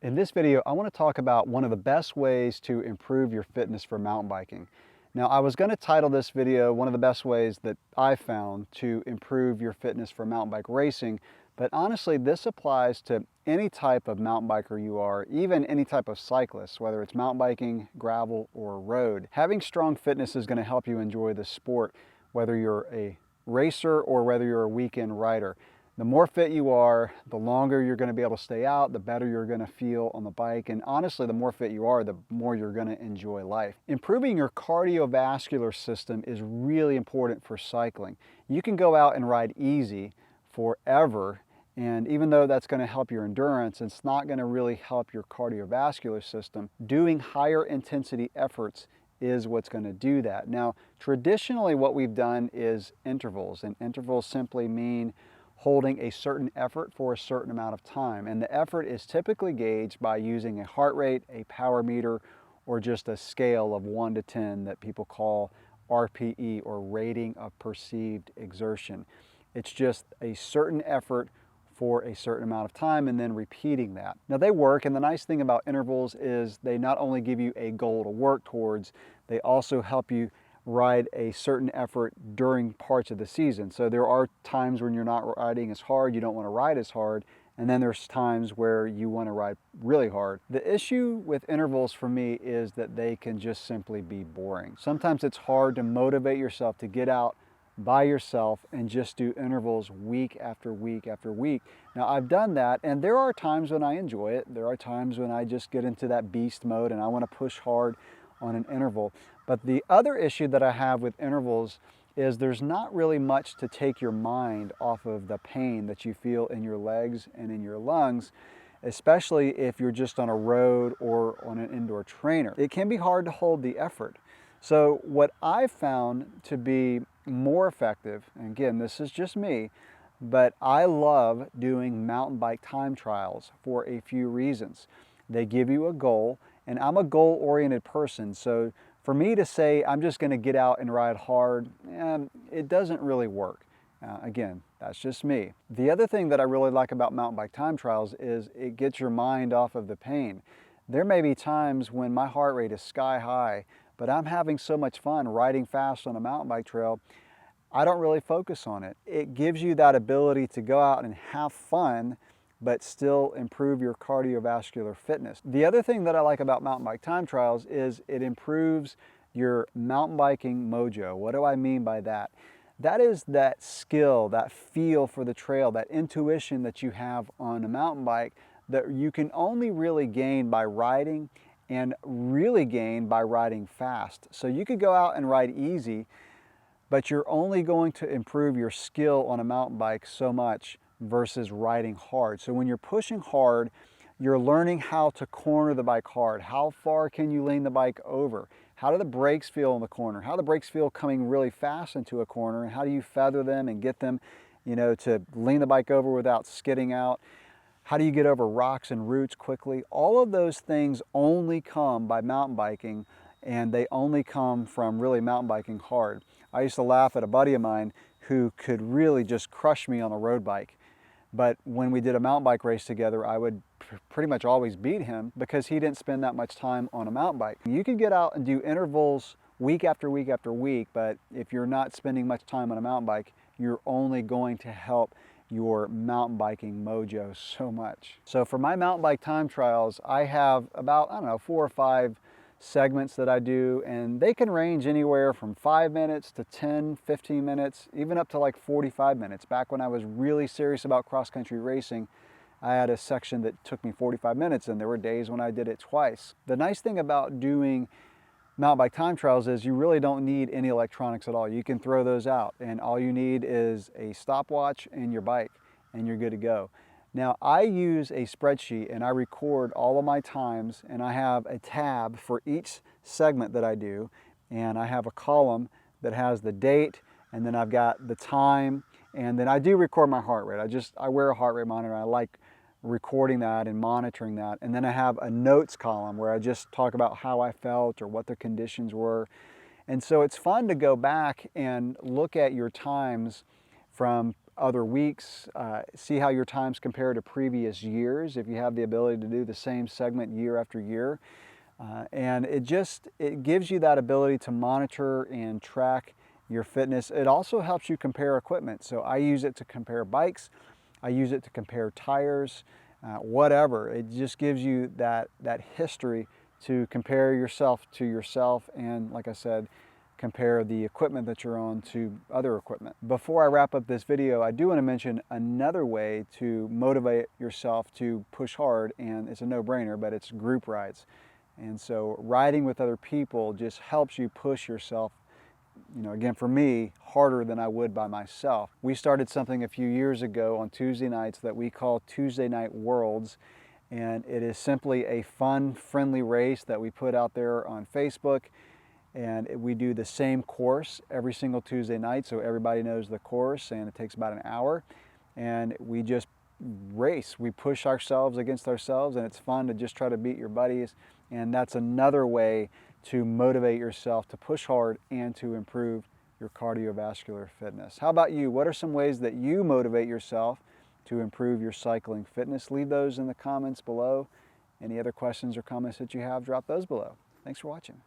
In this video, I want to talk about one of the best ways to improve your fitness for mountain biking. Now, I was going to title this video one of the best ways that I found to improve your fitness for mountain bike racing, but honestly, this applies to any type of mountain biker you are, even any type of cyclist, whether it's mountain biking, gravel, or road. Having strong fitness is going to help you enjoy the sport, whether you're a racer or whether you're a weekend rider. The more fit you are, the longer you're going to be able to stay out, the better you're going to feel on the bike. And honestly, the more fit you are, the more you're going to enjoy life. Improving your cardiovascular system is really important for cycling. You can go out and ride easy forever, and even though that's going to help your endurance, it's not going to really help your cardiovascular system. Doing higher intensity efforts is what's going to do that. Now, traditionally what we've done is intervals, and intervals simply mean holding a certain effort for a certain amount of time. And the effort is typically gauged by using a heart rate, a power meter, or just a scale of 1 to 10 that people call RPE, or rating of perceived exertion. It's just a certain effort for a certain amount of time and then repeating that. Now they work, and the nice thing about intervals is they not only give you a goal to work towards, they also help you ride a certain effort during parts of the season. So there are times when you're not riding as hard, you don't want to ride as hard, and then there's times where you want to ride really hard. The issue with intervals for me is that they can just simply be boring. Sometimes it's hard to motivate yourself to get out by yourself and just do intervals week after week after week. Now I've done that, and there are times when I enjoy it. There are times when I just get into that beast mode and I want to push hard on an interval. But the other issue that I have with intervals is there's not really much to take your mind off of the pain that you feel in your legs and in your lungs, especially if you're just on a road or on an indoor trainer. It can be hard to hold the effort. So what I've found to be more effective, and again, this is just me, but I love doing mountain bike time trials for a few reasons. They give you a goal, and I'm a goal-oriented person, so for me to say I'm just going to get out and ride hard, it doesn't really work. Again, that's just me. The other thing that I really like about mountain bike time trials is it gets your mind off of the pain. There may be times when my heart rate is sky high, but I'm having so much fun riding fast on a mountain bike trail, I don't really focus on it. It gives you that ability to go out and have fun, but still improve your cardiovascular fitness. The other thing that I like about mountain bike time trials is it improves your mountain biking mojo. What do I mean by that? That is that skill, that feel for the trail, that intuition that you have on a mountain bike that you can only really gain by riding, and really gain by riding fast. So you could go out and ride easy, but you're only going to improve your skill on a mountain bike so much versus riding hard. So when you're pushing hard, you're learning how to corner the bike hard. How far can you lean the bike over? How do the brakes feel in the corner? How do the brakes feel coming really fast into a corner? And how do you feather them and get them, to lean the bike over without skidding out? How do you get over rocks and roots quickly? All of those things only come by mountain biking, and they only come from really mountain biking hard. I used to laugh at a buddy of mine who could really just crush me on a road bike. But when we did a mountain bike race together, I would pretty much always beat him because he didn't spend that much time on a mountain bike. You can get out and do intervals week after week after week, but if you're not spending much time on a mountain bike, you're only going to help your mountain biking mojo so much. So for my mountain bike time trials, I have about, 4 or 5 segments that I do, and they can range anywhere from 5 minutes to 10, 15 minutes, even up to like 45 minutes. Back when I was really serious about cross-country racing, I had a section that took me 45 minutes, and there were days when I did it twice. The nice thing about doing mountain bike time trials is you really don't need any electronics at all. You can throw those out, and all you need is a stopwatch and your bike, and you're good to go. Now I use a spreadsheet and I record all of my times, and I have a tab for each segment that I do, and I have a column that has the date, and then I've got the time, and then I do record my heart rate. I wear a heart rate monitor. I like recording that and monitoring that. And then I have a notes column where I just talk about how I felt or what the conditions were. And so it's fun to go back and look at your times from other weeks, see how your times compare to previous years, if you have the ability to do the same segment year after year. And it gives you that ability to monitor and track your fitness. It also helps you compare equipment. So I use it to compare bikes, I use it to compare tires, whatever. It just gives you that history to compare yourself to yourself, and like I said, compare the equipment that you're on to other equipment. Before I wrap up this video, I do want to mention another way to motivate yourself to push hard, and it's a no-brainer, but it's group rides. And so riding with other people just helps you push yourself, again, for me, harder than I would by myself. We started something a few years ago on Tuesday nights that we call Tuesday Night Worlds, and it is simply a fun, friendly race that we put out there on Facebook, and we do the same course every single Tuesday night, so everybody knows the course, and it takes about an hour, and we just race. We push ourselves against ourselves, and it's fun to just try to beat your buddies, and that's another way to motivate yourself to push hard and to improve your cardiovascular fitness. How about you? What are some ways that you motivate yourself to improve your cycling fitness? Leave those in the comments below. Any other questions or comments that you have, drop those below. Thanks for watching.